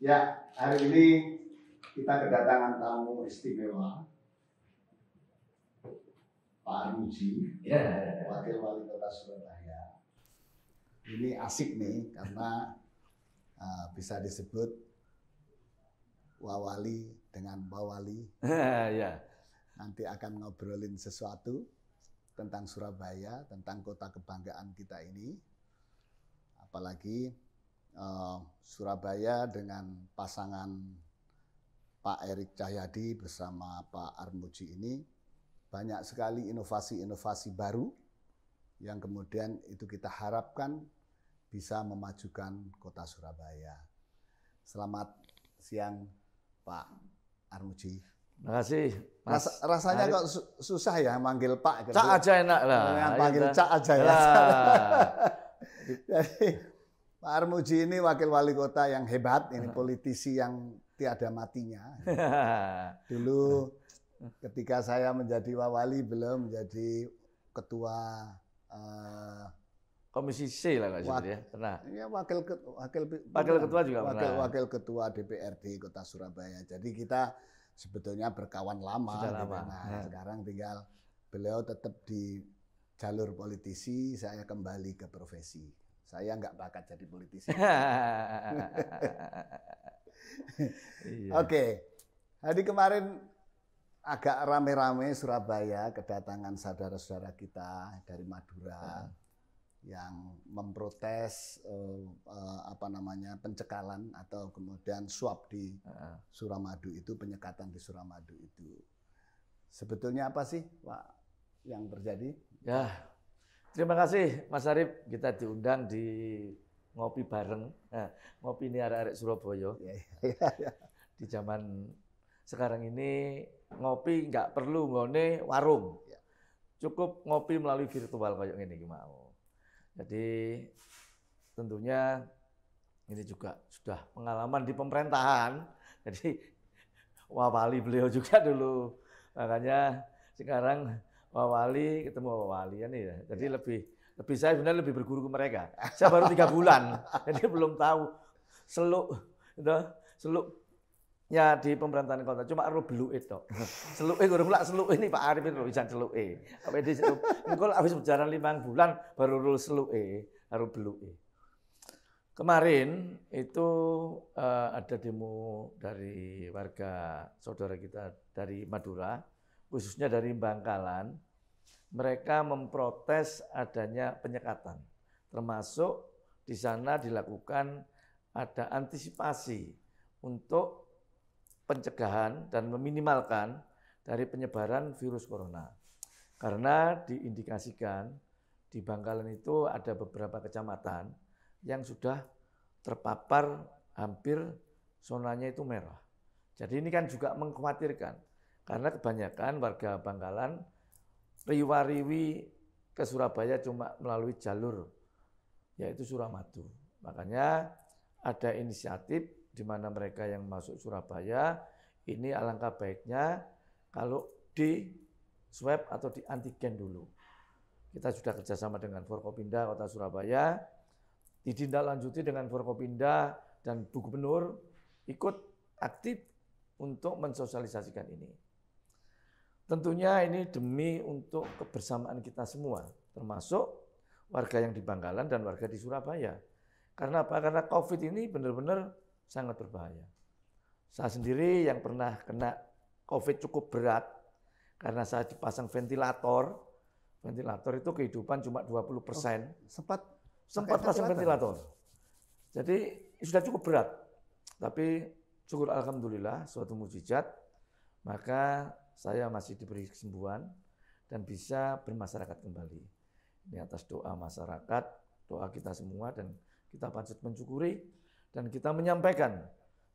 Ya, hari ini kita kedatangan tamu istimewa, Pak Armuji, Wakil Wali Kota Surabaya. Ini asik nih karena bisa disebut Wawali dengan Bawali. Ya. Nanti akan ngobrolin sesuatu tentang Surabaya, tentang kota kebanggaan kita ini. Apalagi Surabaya dengan pasangan Pak Erick Cahyadi bersama Pak Armuji ini banyak sekali inovasi-inovasi baru yang kemudian itu kita harapkan bisa memajukan kota Surabaya. Selamat siang Pak Armuji. Terima kasih, Mas. Rasanya kok susah ya manggil Pak. Cak aja enak lah. Panggil Cak aja ya. Jadi Pak Armuji ini wakil wali kota yang hebat, ini politisi yang tiada matinya. Dulu ketika saya menjadi wawali belum menjadi ketua Komisi C lah Kak ya. Pernah. Ya, wakil ketua juga pernah. Wakil ketua DPRD Kota Surabaya. Jadi kita sebetulnya berkawan lama. Sudah lama. Nah, sekarang tinggal beliau tetap di jalur politisi, saya kembali ke profesi. Saya nggak bakat jadi politisi. Iya. Oke, hari kemarin agak rame-rame Surabaya kedatangan saudara-saudara kita dari Madura yang memprotes pencekalan atau kemudian suap di Suramadu itu, penyekatan di Suramadu itu. Sebetulnya apa sih Pak yang terjadi? Ya. Terima kasih Mas Arif, kita diundang di ngopi bareng. Nah, ngopi ini arek-arek Surabaya. Di zaman sekarang ini ngopi nggak perlu ngone warung. Cukup ngopi melalui virtual kayak gini mau. Jadi tentunya ini juga sudah pengalaman di pemerintahan. Jadi wawali beliau juga dulu. Makanya sekarang wawali ketemu wawali ya. Jadi lebih saya sebenarnya lebih berguru ke mereka. Saya baru 3 bulan, jadi belum tahu seluknya di pemerintahan kota. Cuma ro beluke tok. Seluke kurang lak seluk ini Pak Arif itu bisa seluke. Apa di situ? Engko habis berjalan 5 bulan baru ro seluke, baru beluke. Kemarin itu ada demo dari warga saudara kita dari Madura, khususnya dari Bangkalan. Mereka memprotes adanya penyekatan, termasuk di sana dilakukan ada antisipasi untuk pencegahan dan meminimalkan dari penyebaran virus corona. Karena diindikasikan di Bangkalan itu ada beberapa kecamatan yang sudah terpapar hampir zonanya itu merah. Jadi ini kan juga mengkhawatirkan, karena kebanyakan warga Bangkalan riwa-riwi ke Surabaya cuma melalui jalur yaitu Suramadu. Makanya ada inisiatif di mana mereka yang masuk Surabaya ini alangkah baiknya kalau di swab atau di antigen dulu. Kita sudah kerjasama dengan Forkopimda Kota Surabaya, ditindaklanjuti dengan Forkopimda dan Bu Gubernur ikut aktif untuk mensosialisasikan ini. Tentunya ini demi untuk kebersamaan kita semua, termasuk warga yang di Bangkalan dan warga di Surabaya. Karena apa? Karena COVID ini benar-benar sangat berbahaya. Saya sendiri yang pernah kena COVID cukup berat, karena saya dipasang ventilator. Ventilator itu kehidupan cuma 20%. Sempat pasang ventilator. Jadi sudah cukup berat. Tapi syukur alhamdulillah, suatu mukjizat, maka saya masih diberi kesembuhan dan bisa bermasyarakat kembali. Ini atas doa masyarakat, doa kita semua, dan kita patut mensyukuri dan kita menyampaikan,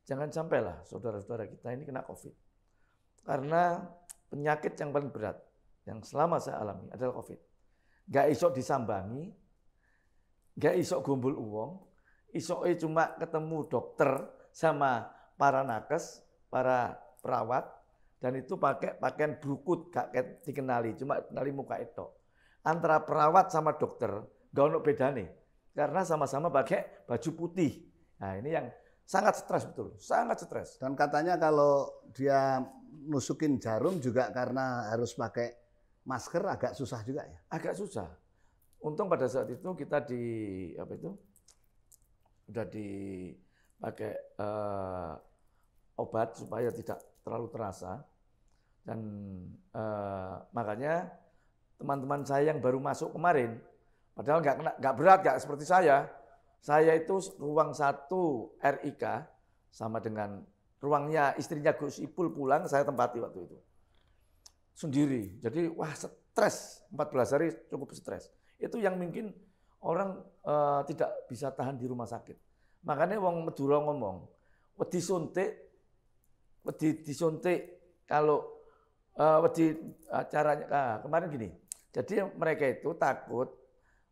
jangan sampailah saudara-saudara kita ini kena COVID. Karena penyakit yang paling berat yang selama saya alami adalah COVID. Gak isok disambangi, gak isok gombol uang, isoknya cuma ketemu dokter sama para nakes, para perawat, dan itu pakai pakaian brukut, gak dikenali, cuma kenali muka itu. Antara perawat sama dokter, gak ada bedanya. Karena sama-sama pakai baju putih. Nah ini yang Sangat stres betul, sangat stres. Dan katanya kalau dia nusukin jarum juga karena harus pakai masker agak susah juga ya. Agak susah. Untung pada saat itu kita udah dipakai obat supaya tidak terlalu terasa. Dan makanya teman-teman saya yang baru masuk kemarin, padahal nggak berat, nggak seperti saya itu ruang 1 RIK sama dengan ruangnya istrinya Gus Ipul pulang, saya tempati waktu itu. Sendiri. Jadi wah stres, 14 hari cukup stres. Itu yang mungkin orang tidak bisa tahan di rumah sakit. Makanya wong Madura ngomong, wedi disuntik kalau caranya kemarin gini. Jadi mereka itu takut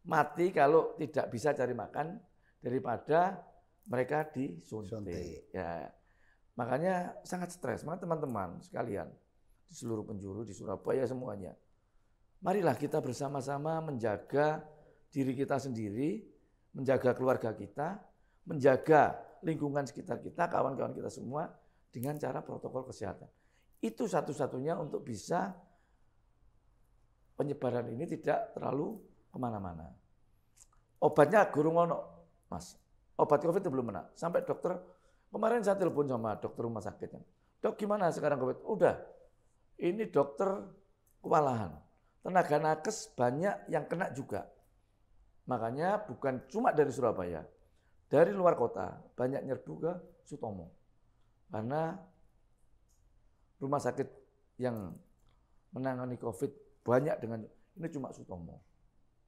mati kalau tidak bisa cari makan daripada mereka disuntik. Ya. Makanya sangat stres. Makanya teman-teman sekalian di seluruh penjuru di Surabaya semuanya. Marilah kita bersama-sama menjaga diri kita sendiri, menjaga keluarga kita, menjaga lingkungan sekitar kita, kawan-kawan kita semua dengan cara protokol kesehatan. Itu satu-satunya untuk bisa penyebaran ini tidak terlalu kemana-mana. Obatnya gurung ono, Mas. Obat COVID itu belum ada. Sampai dokter, kemarin saya telepon sama dokter rumah sakit. Dok gimana sekarang COVID? Udah, ini dokter kewalahan. Tenaga nakes banyak yang kena juga. Makanya bukan cuma dari Surabaya, dari luar kota banyak nyerbu ke Sutomo. Karena rumah sakit yang menangani COVID banyak dengan ini cuma Sutomo.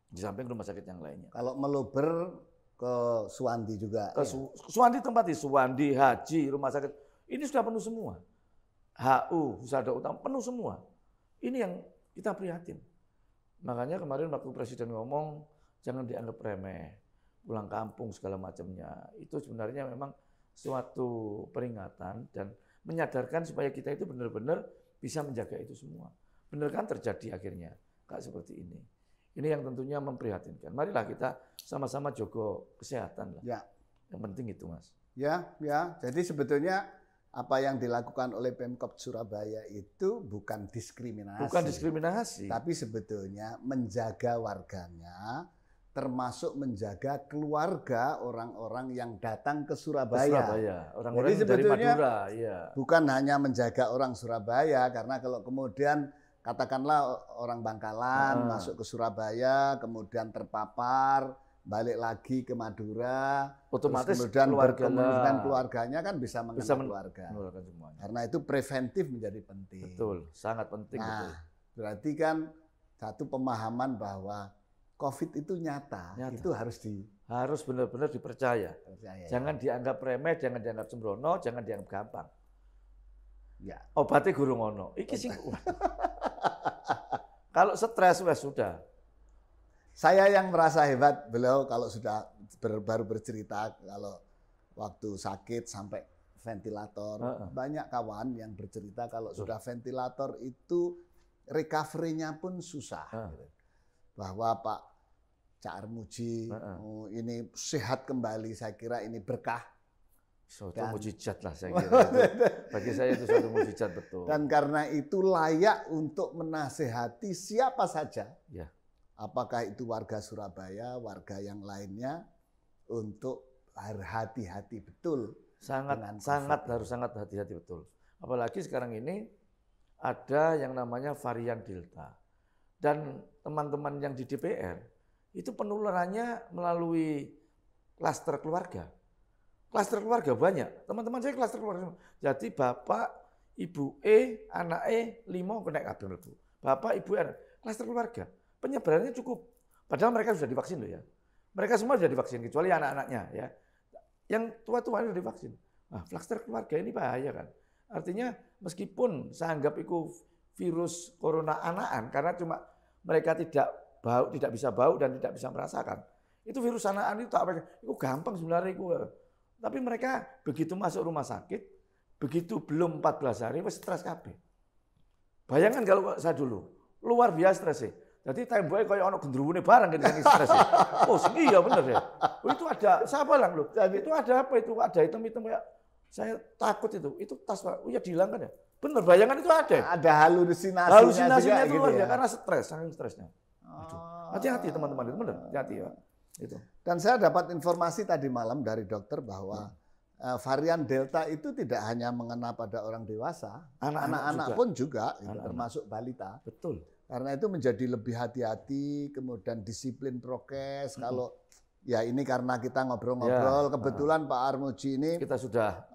Di samping rumah sakit yang lainnya. Kalau meluber ke Suwandi juga. Ke Suwandi tempat di Suwandi, Haji, rumah sakit. Ini sudah penuh semua. HU, Husada Utama, penuh semua. Ini yang kita prihatin. Makanya kemarin waktu Presiden ngomong, jangan dianggap remeh, pulang kampung segala macamnya. Itu sebenarnya memang suatu peringatan dan menyadarkan supaya kita itu benar-benar bisa menjaga itu semua. Benar kan terjadi akhirnya, Kak, seperti ini. Ini yang tentunya memprihatinkan. Marilah kita sama-sama jaga kesehatan lah. Ya. Yang penting itu, Mas. Ya. Jadi sebetulnya apa yang dilakukan oleh Pemkab Surabaya itu bukan diskriminasi. Bukan diskriminasi. Tapi sebetulnya menjaga warganya, termasuk menjaga keluarga orang-orang yang datang ke Surabaya. Orang-orang dari Madura. Ya. Bukan hanya menjaga orang Surabaya, karena kalau kemudian katakanlah orang Bangkalan masuk ke Surabaya, kemudian terpapar, balik lagi ke Madura, otomatis kemudian bertemu dengan keluarganya kan bisa mengenal keluarga. Karena itu preventif menjadi penting. Betul, sangat penting. Nah, berarti kan satu pemahaman bahwa COVID itu nyata. Itu harus benar-benar dipercaya. Jangan dianggap remeh, jangan dianggap sembrono, jangan dianggap gampang. Ya. Obatnya gurung ono. Iki sing kalau stres wes sudah. Saya yang merasa hebat, beliau kalau sudah baru bercerita kalau waktu sakit sampai ventilator. Banyak kawan yang bercerita kalau sudah ventilator itu recovery-nya pun susah. Bahwa Pak Cak Armuji ini sehat kembali, saya kira ini berkah. Suatu mujizat lah saya kira. Bagi saya itu suatu mujizat betul. Dan karena itu layak untuk menasehati siapa saja. Ya. Apakah itu warga Surabaya, warga yang lainnya, untuk hati-hati betul. Harus sangat hati-hati betul. Apalagi sekarang ini ada yang namanya varian Delta. Dan teman-teman yang di DPR, itu penularannya melalui klaster keluarga. Klaster keluarga banyak. Teman-teman saya klaster keluarga. Jadi bapak, ibu anak 5 kena kabel. Bapak, ibu, anak. Klaster keluarga. Penyebarannya cukup. Padahal mereka sudah divaksin loh ya. Mereka semua sudah divaksin, kecuali anak-anaknya ya. Yang tua-tua sudah divaksin. Nah, klaster keluarga ini bahaya kan. Artinya meskipun saya anggap itu virus corona anakan, karena cuma mereka tidak bisa bau dan tidak bisa merasakan. Itu virus anakan itu gampang sebenarnya itu. Tapi mereka begitu masuk rumah sakit, begitu belum 14 hari, stres kabeh. Bayangkan kalau saya dulu, luar biasa stresnya. Jadi temboknya kayak ono gendruwune barang kan saking stres. Oh, iya bener ya. Oh, itu ada, saya bilang loh, itu ada apa itu? Ada item-item kayak saya takut itu. Itu tas Pak. Oh ya dihilangkan ya. Bener, bayangan itu ada. Ada halusinasinya Halusinasinya itu gitu luar ya. ya, karena stres, saking stresnya. Aduh. Hati-hati teman-teman, itu bener, hati-hati ya. Itu. Dan saya dapat informasi tadi malam dari dokter bahwa varian Delta itu tidak hanya mengena pada orang dewasa, anak-anak pun juga, gitu, termasuk balita. Betul. Karena itu menjadi lebih hati-hati, kemudian disiplin prokes. Kalau ya ini karena kita ngobrol-ngobrol, kebetulan Pak Armuji ini kita sudah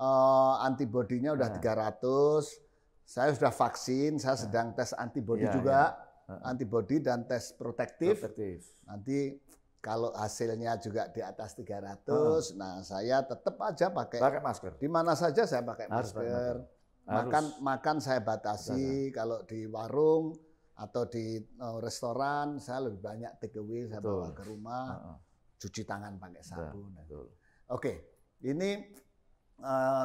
antibodinya udah 300. Saya sudah vaksin, saya sedang tes antibodi juga, antibodi dan tes protektif. Nanti kalau hasilnya juga di atas 300, nah saya tetap aja pakai masker. Di mana saja saya pakai masker. Makan saya batasi, kalau di warung atau di restoran saya lebih banyak take away, saya bawa ke rumah, cuci tangan pakai sabun. Oke, ini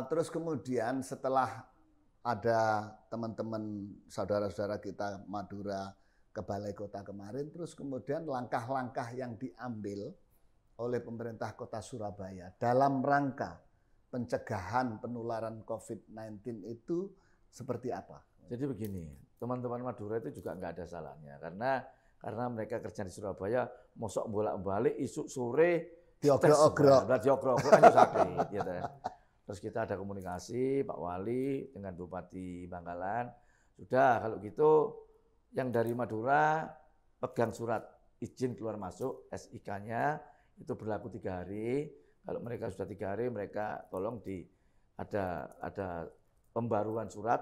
terus kemudian setelah ada teman-teman saudara-saudara kita Madura ke Balai Kota kemarin, terus kemudian langkah-langkah yang diambil oleh pemerintah Kota Surabaya dalam rangka pencegahan penularan COVID-19 itu seperti apa? Jadi begini, teman-teman Madura itu juga nggak ada salahnya karena mereka kerja di Surabaya, mosok bolak-balik isuk sore diogrok-ogrok, kan sakit, gitu. Terus kita ada komunikasi Pak Wali dengan Bupati Bangkalan, sudah kalau gitu yang dari Madura pegang surat izin keluar masuk SIK-nya itu berlaku 3 hari. Kalau mereka sudah 3 hari, mereka tolong ada pembaruan surat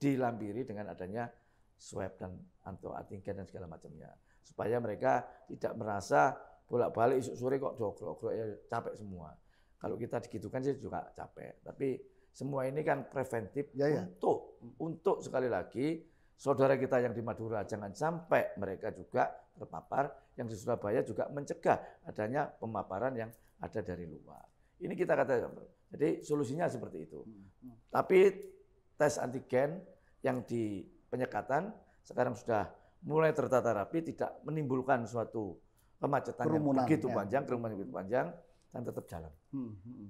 dilampiri dengan adanya swab dan antigen dan segala macamnya, supaya mereka tidak merasa bolak-balik isuk sore kok dogrok-dogrok ya capek semua. Kalau kita digitukan sih juga capek. Tapi semua ini kan preventif untuk sekali lagi saudara kita yang di Madura jangan sampai mereka juga terpapar, yang di Surabaya juga mencegah adanya pemaparan yang ada dari luar. Ini kita katakan. Jadi solusinya seperti itu. Tapi tes antigen yang di penyekatan sekarang sudah mulai tertata rapi, tidak menimbulkan suatu kemacetan yang begitu panjang, kerumunan begitu panjang, dan tetap jalan.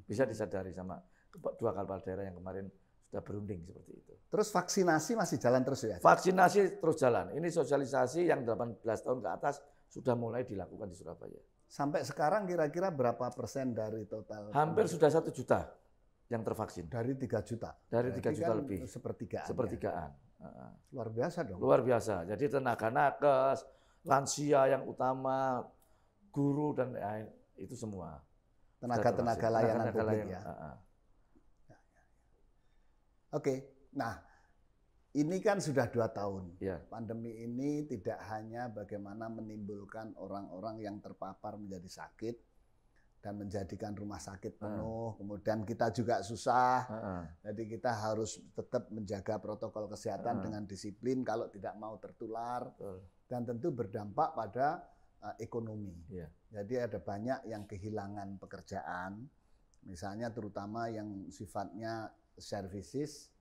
Bisa disadari sama 2 kepala daerah yang kemarin sudah berunding seperti itu. Terus vaksinasi masih jalan terus ya? Vaksinasi terus jalan. Ini sosialisasi yang 18 tahun ke atas sudah mulai dilakukan di Surabaya. Sampai sekarang kira-kira berapa persen dari total? Hampir sudah 1 juta yang tervaksin. Dari 3 juta? Dari 3 juta kan lebih. Sepertigaan. Luar biasa dong. Luar biasa. Jadi tenaga nakes, lansia yang utama, guru dan itu semua. Tenaga layanan publik ya. Oke, nah ini kan sudah 2 tahun. Pandemi ini tidak hanya bagaimana menimbulkan orang-orang yang terpapar menjadi sakit dan menjadikan rumah sakit penuh, kemudian kita juga susah, jadi kita harus tetap menjaga protokol kesehatan dengan disiplin kalau tidak mau tertular, dan tentu berdampak pada ekonomi. Jadi ada banyak yang kehilangan pekerjaan, misalnya terutama yang sifatnya services,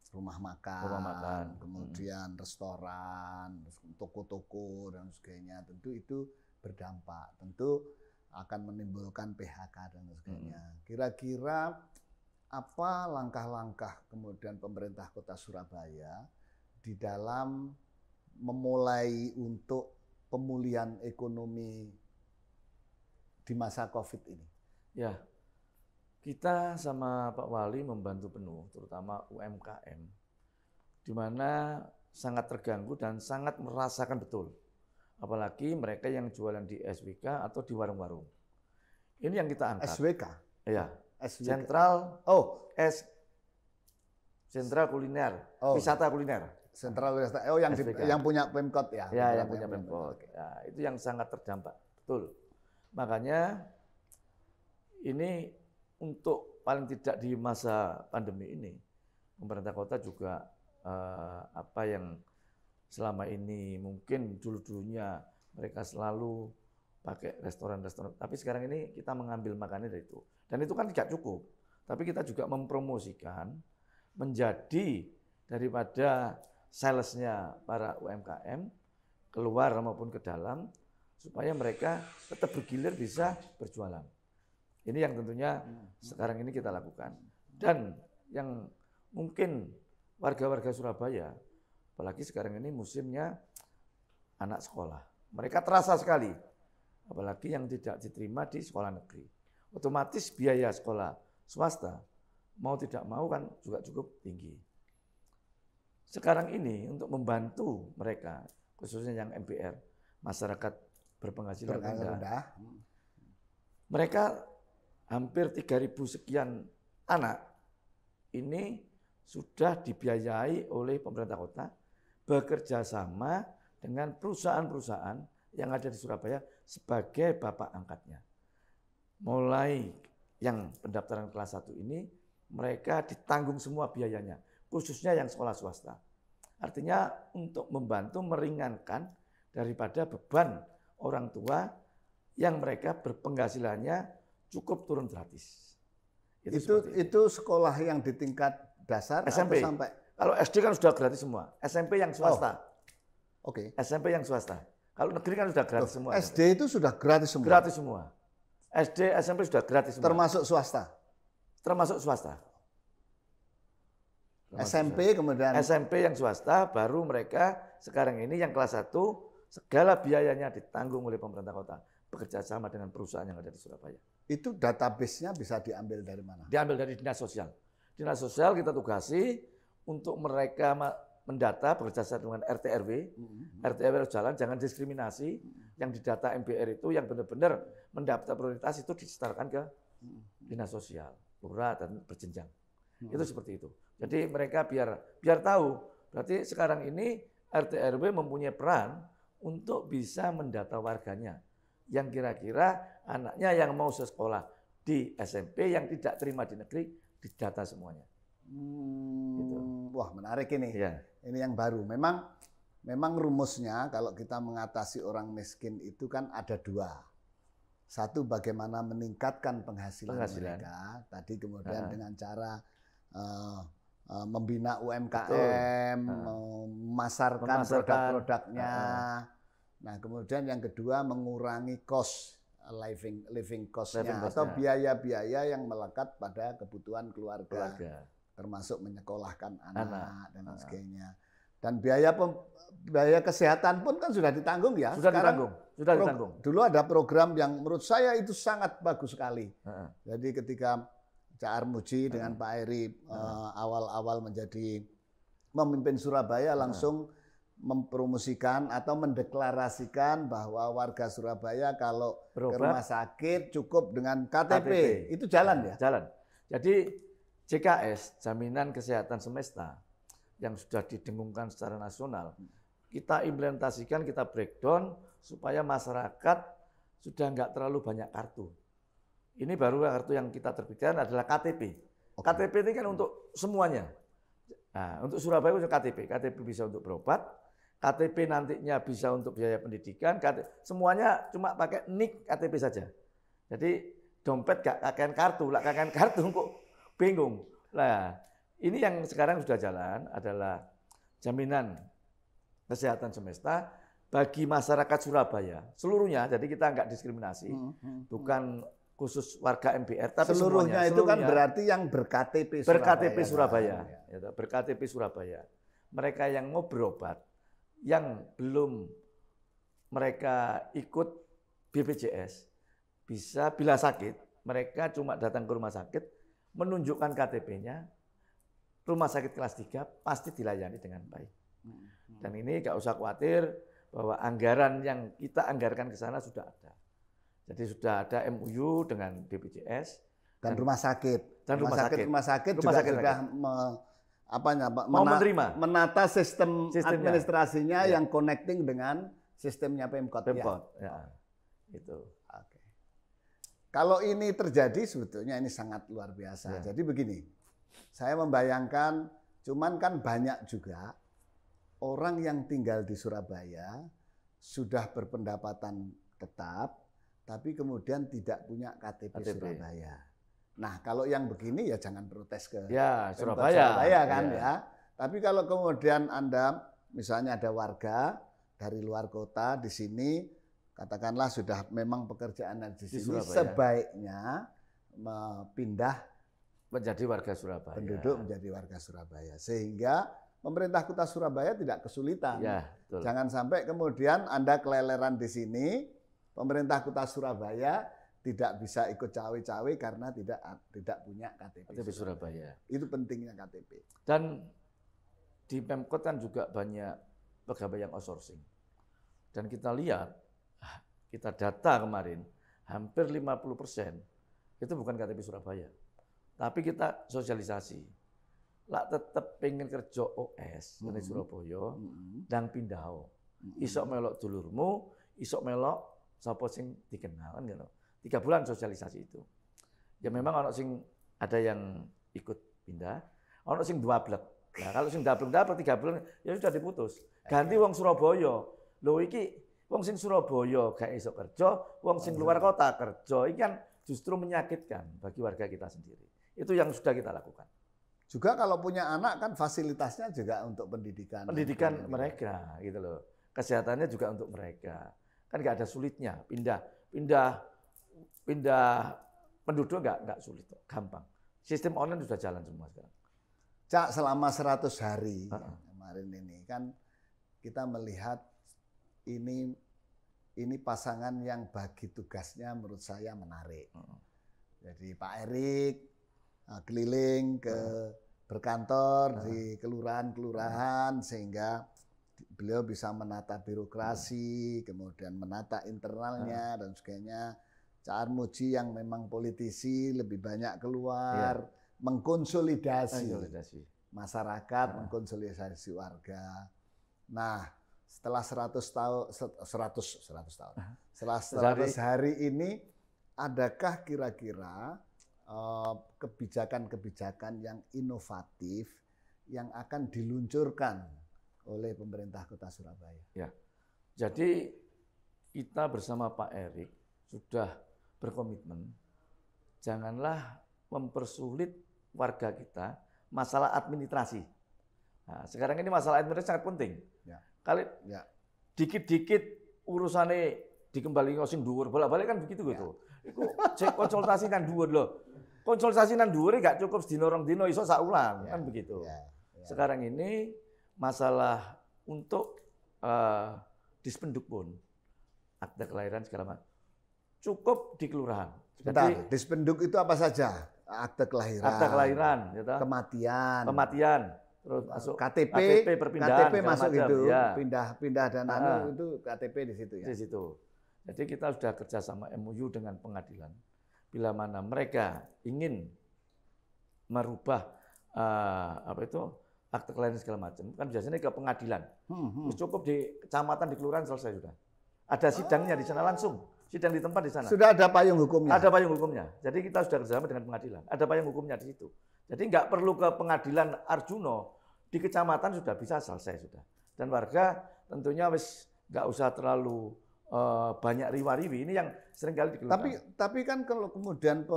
rumah makan, kemudian restoran, toko-toko dan sebagainya. Tentu itu berdampak, tentu akan menimbulkan PHK dan sebagainya. Kira-kira apa langkah-langkah kemudian pemerintah Kota Surabaya di dalam memulai untuk pemulihan ekonomi di masa COVID ini? Ya, kita sama Pak Wali membantu penuh, terutama UMKM, di mana sangat terganggu dan sangat merasakan betul. Apalagi mereka yang jualan di SWK atau di warung-warung. Ini yang kita angkat. SWK? Iya. SWK. Sentral Kuliner, Wisata Kuliner. Sentral Wisata. Yang punya Pemkot ya? Ya, yang punya Pemkot. Ya, itu yang sangat terdampak, betul. Makanya ini untuk paling tidak di masa pandemi ini, pemerintah kota juga apa yang selama ini mungkin dulu-dulunya mereka selalu pakai restoran-restoran, tapi sekarang ini kita mengambil makannya dari itu. Dan itu kan tidak cukup, tapi kita juga mempromosikan menjadi daripada salesnya para UMKM, keluar maupun ke dalam, supaya mereka tetap bergilir bisa berjualan. Ini yang tentunya sekarang ini kita lakukan. Dan yang mungkin warga-warga Surabaya, apalagi sekarang ini musimnya anak sekolah. Mereka terasa sekali, apalagi yang tidak diterima di sekolah negeri. Otomatis biaya sekolah swasta, mau tidak mau kan juga cukup tinggi. Sekarang ini untuk membantu mereka, khususnya yang MPR, masyarakat berpenghasilan rendah, mereka hampir 3.000 sekian anak ini sudah dibiayai oleh pemerintah kota bekerja sama dengan perusahaan-perusahaan yang ada di Surabaya sebagai bapak angkatnya. Mulai yang pendaftaran kelas 1 ini mereka ditanggung semua biayanya, khususnya yang sekolah swasta. Artinya untuk membantu meringankan daripada beban orang tua yang mereka berpenghasilannya cukup turun gratis. Itu sekolah yang di tingkat dasar SMP. atau sampai? Kalau SD kan sudah gratis semua. SMP yang swasta. Oke. SMP yang swasta. Kalau negeri kan sudah gratis semua. SD itu sudah gratis semua. Gratis semua. SD, SMP sudah gratis semua. Termasuk swasta. Termasuk swasta. SMP kemudian. SMP yang swasta, baru mereka sekarang ini yang kelas 1 segala biayanya ditanggung oleh pemerintah kota bekerja sama dengan perusahaan yang ada di Surabaya. Itu database-nya bisa diambil dari mana? Diambil dari dinas sosial. Dinas sosial kita tugasi untuk mereka mendata bekerja sama dengan RT RW. RT RW harus jalan, jangan diskriminasi. Yang didata MPR itu yang benar-benar mendaftar prioritas itu disetarkan ke dinas sosial, lurah dan berjenjang. Itu seperti itu. Jadi mereka biar tahu. Berarti sekarang ini RT RW mempunyai peran untuk bisa mendata warganya yang kira-kira anaknya yang mau sekolah di SMP yang tidak terima di negeri didata semuanya. Gitu. Wah, menarik ini. Ya. Ini yang baru. Memang rumusnya kalau kita mengatasi orang miskin itu kan ada 2. Satu, bagaimana meningkatkan penghasilan mereka. Tadi kemudian dengan cara membina UMKM, memasarkan produk-produknya. Nah, kemudian yang kedua mengurangi cost, living cost-nya atau biaya-biaya yang melekat pada kebutuhan keluarga. Termasuk menyekolahkan anak dan sebagainya. Dan biaya kesehatan pun kan sudah ditanggung ya. Sudah ditanggung. Dulu ada program yang menurut saya itu sangat bagus sekali. Jadi ketika Cak Armuji dengan Pak Eri awal-awal menjadi memimpin Surabaya langsung mempromosikan atau mendeklarasikan bahwa warga Surabaya kalau ke rumah sakit cukup dengan KTP. Itu jalan ya? Jalan. Jadi JKS, Jaminan Kesehatan Semesta, yang sudah didengungkan secara nasional, kita implementasikan, kita breakdown supaya masyarakat sudah nggak terlalu banyak kartu. Ini baru kartu yang kita terbitkan adalah KTP. KTP ini kan untuk semuanya. Nah, untuk Surabaya untuk KTP. KTP bisa untuk berobat, KTP nantinya bisa untuk biaya pendidikan, semuanya cuma pakai NIK KTP saja. Jadi dompet gak kakean kartu, lah kakean kartu kok bingung. Nah, ini yang sekarang sudah jalan adalah Jaminan Kesehatan Semesta bagi masyarakat Surabaya seluruhnya. Jadi kita nggak diskriminasi, bukan khusus warga MPR, tapi seluruhnya itu kan berarti yang ber-KTP Surabaya. Ber-KTP Surabaya. Mereka yang mau berobat, yang belum mereka ikut BPJS, bisa bila sakit, mereka cuma datang ke rumah sakit, menunjukkan KTP-nya, rumah sakit kelas 3 pasti dilayani dengan baik. Dan ini nggak usah khawatir bahwa anggaran yang kita anggarkan ke sana sudah ada. Jadi sudah ada MOU dengan BPJS dan rumah sakit. Rumah sakit juga sudah menata sistem administrasinya yang connecting dengan sistemnya Pemkot. Ya. Itu. Oke. Kalau ini terjadi sebetulnya ini sangat luar biasa. Jadi begini, saya membayangkan, cuman kan banyak juga orang yang tinggal di Surabaya sudah berpendapatan tetap, tapi kemudian tidak punya KTP. Surabaya. Nah, kalau yang begini ya jangan protes ke Surabaya kan ya. Tapi kalau kemudian Anda misalnya ada warga dari luar kota di sini, katakanlah sudah memang pekerjaan di sini, Surabaya. sebaiknya pindah Menjadi warga Surabaya. penduduk menjadi warga Surabaya. Sehingga pemerintah kota Surabaya tidak kesulitan. Ya, betul. Jangan sampai kemudian Anda keleleran di sini, pemerintah kota Surabaya tidak bisa ikut cawe-cawe karena tidak punya KTP Surabaya. Itu pentingnya KTP. Dan di Pemkot kan juga banyak pegawai yang outsourcing. Dan kita lihat, kita data kemarin, hampir 50% itu bukan KTP Surabaya. Tapi kita sosialisasi. Lah tetap pengen kerja OS dari Surabaya, dan pindah. Isok melok dulurmu, isok melok sapa sing dikenal kan gitu. 3 bulan sosialisasi itu. Ya memang ada yang ikut pindah, ono sing dwablek. Nah, kalau sing dablek 3 bulan ya sudah diputus. Ganti wong Surabaya. Lho iki wong sing Surabaya gak iso kerja, wong sing luar kota kerja. Iki kan justru menyakitkan bagi warga kita sendiri. Itu yang sudah kita lakukan. Juga kalau punya anak kan fasilitasnya juga untuk pendidikan. Pendidikan mereka gitu loh. Kesehatannya juga untuk mereka. Kan nggak ada sulitnya. Pindah penduduk nggak sulit, gampang. Sistem online sudah jalan semua sekarang. Cak, selama 100 hari kemarin ini kan kita melihat ini pasangan yang bagi tugasnya menurut saya menarik. Jadi Pak Erik keliling ke berkantor di kelurahan-kelurahan sehingga beliau bisa menata birokrasi, kemudian menata internalnya dan sebagainya. Cak Armuji yang memang politisi lebih banyak keluar, mengkonsolidasi masyarakat, mengkonsolidasi warga. Nah, setelah 100 tahun, setelah 100 hari ini, adakah kira-kira kebijakan-kebijakan yang inovatif yang akan diluncurkan oleh pemerintah Kota Surabaya? Ya, jadi kita bersama Pak Erik sudah berkomitmen, janganlah mempersulit warga kita masalah administrasi. Nah, sekarang ini masalah administrasi sangat penting. Ya. Kali dikit-dikit urusannya dikembalikan sing dhuwur, bolak-balik kan begitu gitu. Iku cek konsultasi nang dhuwur lho. Konsultasi nang dhuwur gak cukup sedina rong dina iso sak wulan, kan begitu. Sekarang ini masalah untuk dispenduk pun, akte kelahiran segala macam, cukup di kelurahan. Sebentar, dispenduk itu apa saja? Akte kelahiran, gitu. kematian, terus masuk KTP perpindahan, KTP masuk macam, itu, ya. pindah dan itu KTP di situ ya. Di situ. Jadi kita sudah kerja sama MOU dengan pengadilan. Bila mana mereka ingin merubah akte kelahiran segala macam, kan biasanya ke pengadilan. Cukup di kecamatan, di kelurahan selesai sudah. Ada sidangnya di sana langsung. Sidang di tempat di sana. Sudah ada payung hukumnya. Ada payung hukumnya. Jadi kita sudah kerjasama dengan pengadilan. Ada payung hukumnya di situ. Jadi nggak perlu ke pengadilan Arjuno, di kecamatan sudah bisa selesai sudah. Dan warga tentunya wis nggak usah terlalu banyak riwa-riwi. Ini yang seringkali dikeluhkan. Tapi kan kalau kemudian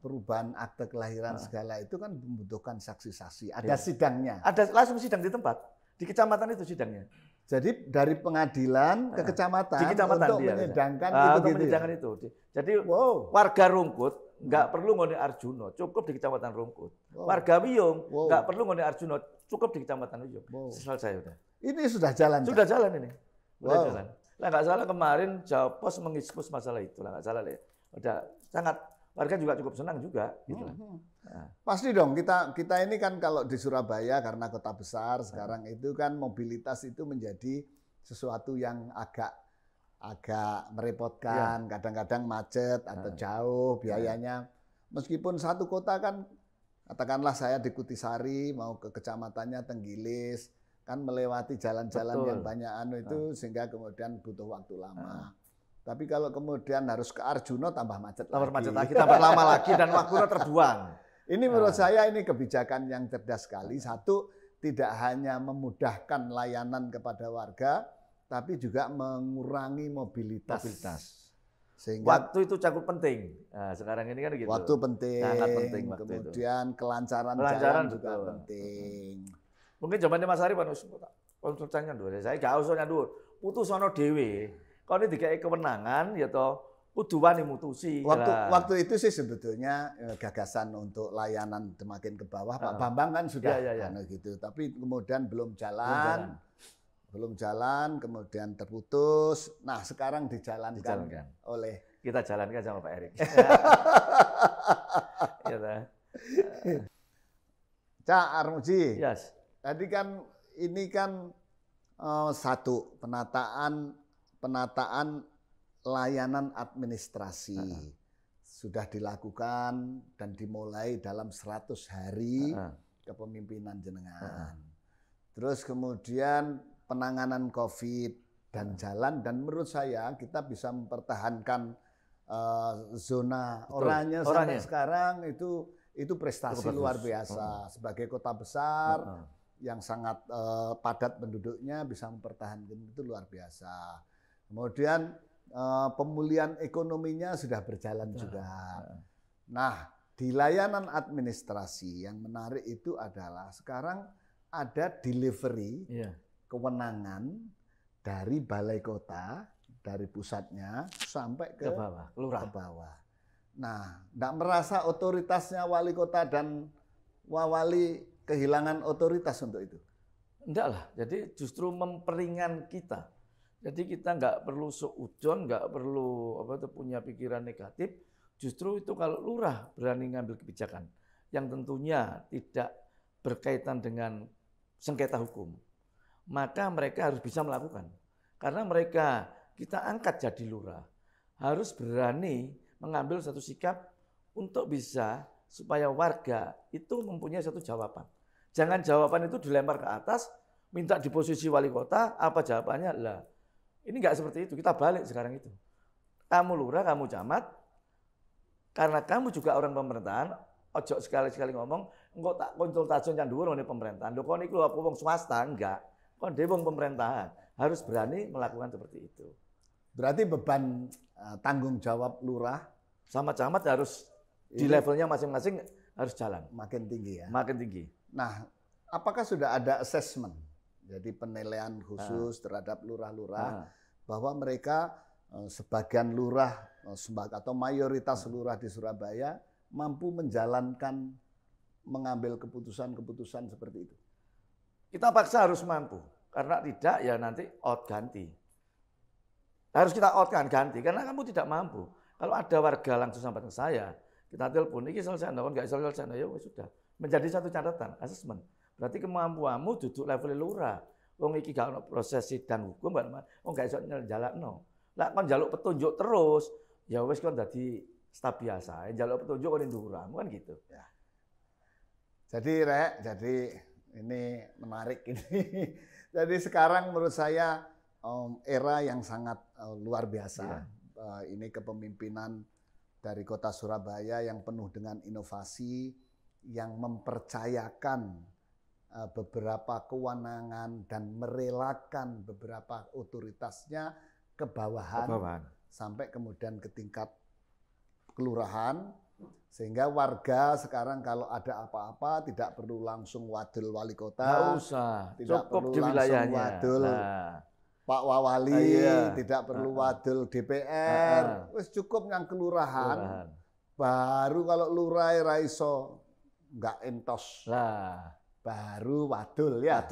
perubahan akte kelahiran segala itu kan membutuhkan saksi-saksi. Ada sidangnya. Ada langsung sidang di tempat. Di kecamatan itu sidangnya. Jadi dari pengadilan ke kecamatan, untuk menyidangkan untuk menyidangkan itu. Jadi warga Rungkut nggak perlu ngone Arjuno, cukup di kecamatan Rungkut. Warga Wiyung nggak perlu ngone Arjuno, cukup di kecamatan Wiyung. Selesai sudah. Ini sudah jalan. Sudah jalan ini. Sudah jalan. Lah nggak salah kemarin Jawa Pos mengekspos masalah itu lah, nggak salah ya. Udah sangat warga juga cukup senang juga. Gitu. Pasti dong, kita ini kan kalau di Surabaya karena kota besar sekarang itu kan mobilitas itu menjadi sesuatu yang agak merepotkan, kadang-kadang macet atau jauh biayanya. Meskipun satu kota kan, katakanlah saya di Kutisari mau ke kecamatannya Tenggilis, kan melewati jalan-jalan yang banyak itu sehingga kemudian butuh waktu lama. Tapi kalau kemudian harus ke Arjuno tambah macet lagi, tambah lama lagi dan waktunya terbuang. Ini menurut saya ini kebijakan yang cerdas sekali. Satu, tidak hanya memudahkan layanan kepada warga, tapi juga mengurangi mobilitas. Sehingga waktu itu cukup penting. Nah, sekarang ini kan gitu. Waktu penting. Sangat penting waktu kemudian itu. kelancaran jalan juga penting. Mungkin zamannya Mas Arif konsultan nyandur. Saya gak usah nyandur. Putus ana dhewe. Kone dikai kewenangan ya toh kudu wani mutusi. Waktu itu sih sebetulnya gagasan untuk layanan semakin ke bawah Pak Bambang kan sudah gitu. Tapi kemudian belum jalan, kemudian terputus. Nah, sekarang dijalankan oleh kita jalankan sama Pak Erik. Cak Armuji. Yes. Tadi kan ini kan satu penataan layanan administrasi sudah dilakukan dan dimulai dalam 100 hari kepemimpinan jenengan. Terus kemudian penanganan COVID dan jalan, dan menurut saya kita bisa mempertahankan zona oranye sampai sekarang itu prestasi luar biasa. Sebagai kota besar yang sangat padat penduduknya bisa mempertahankan itu luar biasa. Kemudian pemulihan ekonominya sudah berjalan juga. Nah, di layanan administrasi yang menarik itu adalah sekarang ada delivery kewenangan dari balai kota, dari pusatnya sampai ke bawah, ke bawah. Nah, tidak merasa otoritasnya wali kota dan wawali kehilangan otoritas untuk itu? Enggak lah, jadi justru memperingan kita. Jadi kita nggak perlu seudon, nggak perlu punya pikiran negatif. Justru itu kalau lurah berani ngambil kebijakan yang tentunya tidak berkaitan dengan sengketa hukum, maka mereka harus bisa melakukan. Karena mereka kita angkat jadi lurah, harus berani mengambil satu sikap untuk bisa supaya warga itu mempunyai satu jawaban. Jangan jawaban itu dilempar ke atas, minta di posisi wali kota, apa jawabannya? Lah, ini nggak seperti itu, kita balik sekarang itu. Kamu lurah, kamu camat, karena kamu juga orang pemerintahan, ojo sekali-sekali ngomong, engkau tak konsultasi yang dhuwur oleh pemerintahan. Lho, kon iku apa wong swasta? Enggak. Kon dhewe wong pemerintahan, harus berani melakukan seperti itu. Berarti beban tanggung jawab lurah sama camat harus di levelnya masing-masing harus jalan. Makin tinggi ya? Makin tinggi. Nah, apakah sudah ada assessment? Jadi penilaian khusus terhadap lurah-lurah bahwa mereka sebagian lurah atau mayoritas lurah di Surabaya mampu menjalankan mengambil keputusan-keputusan seperti itu. Kita paksa harus mampu, karena tidak ya nanti out ganti. Harus kita out kan ganti karena kamu tidak mampu. Kalau ada warga langsung sampai ke saya, kita telepon, ini selesai, enggak selesai, ya sudah. Menjadi satu catatan, asesmen. Berarti kemampuanmu duduk level lurah. Wong iki gak ono proses sidang hukum, wong gak iso njalakno. Lah kon njaluk petunjuk terus, ya wis kon dadi staf biasa. Njaluk petunjuk kon ndurang, kan gitu. Ya. Jadi jadi ini menarik ini. Jadi sekarang menurut saya era yang sangat luar biasa. Ya. Ini kepemimpinan dari Kota Surabaya yang penuh dengan inovasi, yang mempercayakan beberapa kewenangan dan merelakan beberapa otoritasnya ke bawahan. Sampai kemudian ke tingkat kelurahan, sehingga warga sekarang kalau ada apa-apa tidak perlu langsung wadul wali kota, nggak usah, tidak cukup perlu di langsung wilayahnya. wadul Pak Wawali, tidak perlu wadul DPR, wis cukup yang kelurahan. Baru kalau lurah raiso nggak entos, baru wadul ya.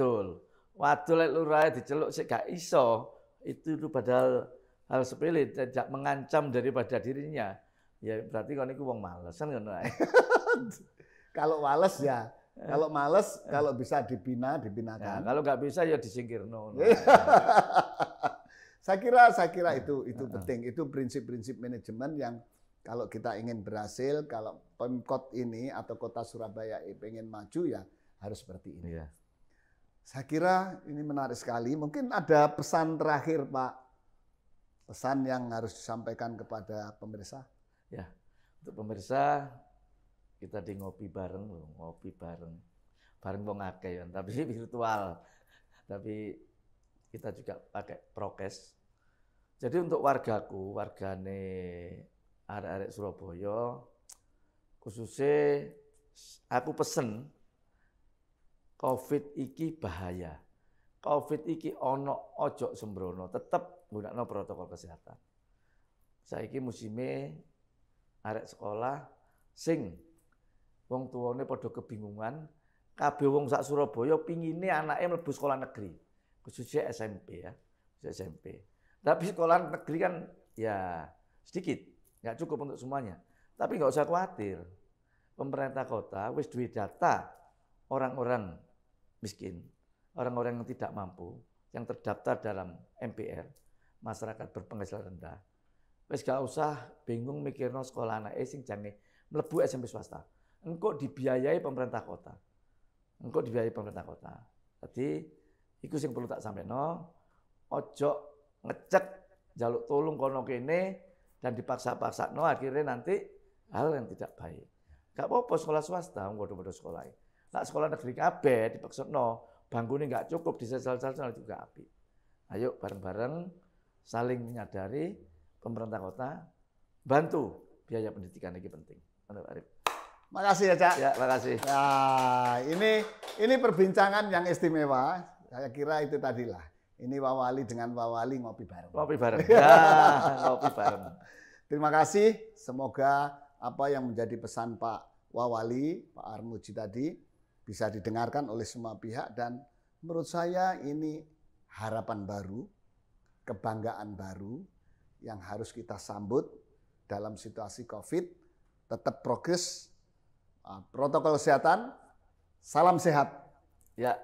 Wadul lurah diceluk sik gak iso, itu padahal hal sepele, tidak mengancam daripada dirinya. Ya berarti kon iku wong males kan ngono ae. Kalau males ya, kalau males kalau bisa dibinakan. Ya, kalau nggak bisa ya disingkirno. Saya kira itu penting. Itu prinsip-prinsip manajemen yang kalau kita ingin berhasil, kalau Pemkot ini atau Kota Surabaya ingin maju ya harus seperti ini. Ya. Saya kira ini menarik sekali. Mungkin ada pesan terakhir, Pak. Pesan yang harus disampaikan kepada pemirsa. Ya, untuk pemirsa kita di ngopi bareng wong akeh ya, tapi virtual. Tapi kita juga pakai prokes. Jadi untuk wargane arek-arek Surabaya, khususnya aku pesen COVID iki bahaya. Covid iki ono ojo sembrono, tetep nggunakno protokol kesehatan. Saiki musime arek sekolah sing wong tuane padha kebingungan, kabeh wong sak Surabaya pingine anake mlebu sekolah negeri, khususnya SMP ya, khususnya SMP. Tapi sekolah negeri kan ya sedikit, nggak cukup untuk semuanya. Tapi nggak usah khawatir, pemerintah kota wis duwe data orang-orang miskin, orang-orang yang tidak mampu, yang terdaftar dalam MPR, masyarakat berpenghasilan rendah. Wis gak usah bingung mikirno sekolah anak sing jange mlebu SMP swasta. Engko dibiayai pemerintah kota. Engko dibiayai pemerintah kota. Jadi iku sing perlu tak sampeno, ojo ngecek jaluk tolong kono kene dan dipaksa-paksakno akhirnya nanti hal yang tidak baik. Gak apa-apa sekolah swasta, bodoh-bodoh sekolah. Nak sekolah negeri kabeh dipaksakno, bangkune nggak cukup disesal-sesal juga api. Ayo bareng-bareng saling menyadari pemerintah kota bantu biaya pendidikan ini penting. Makasih ya, Cak. Ya, makasih. Nah, ini perbincangan yang istimewa. Saya kira itu tadilah. Ini Wawali dengan Wawali ngopi bareng. Ngopi bareng. Ya, ngopi bareng. Terima kasih. Semoga apa yang menjadi pesan Pak Wawali, Pak Armuji tadi bisa didengarkan oleh semua pihak dan menurut saya ini harapan baru, kebanggaan baru yang harus kita sambut dalam situasi Covid. Tetap progres, protokol kesehatan, salam sehat. Ya.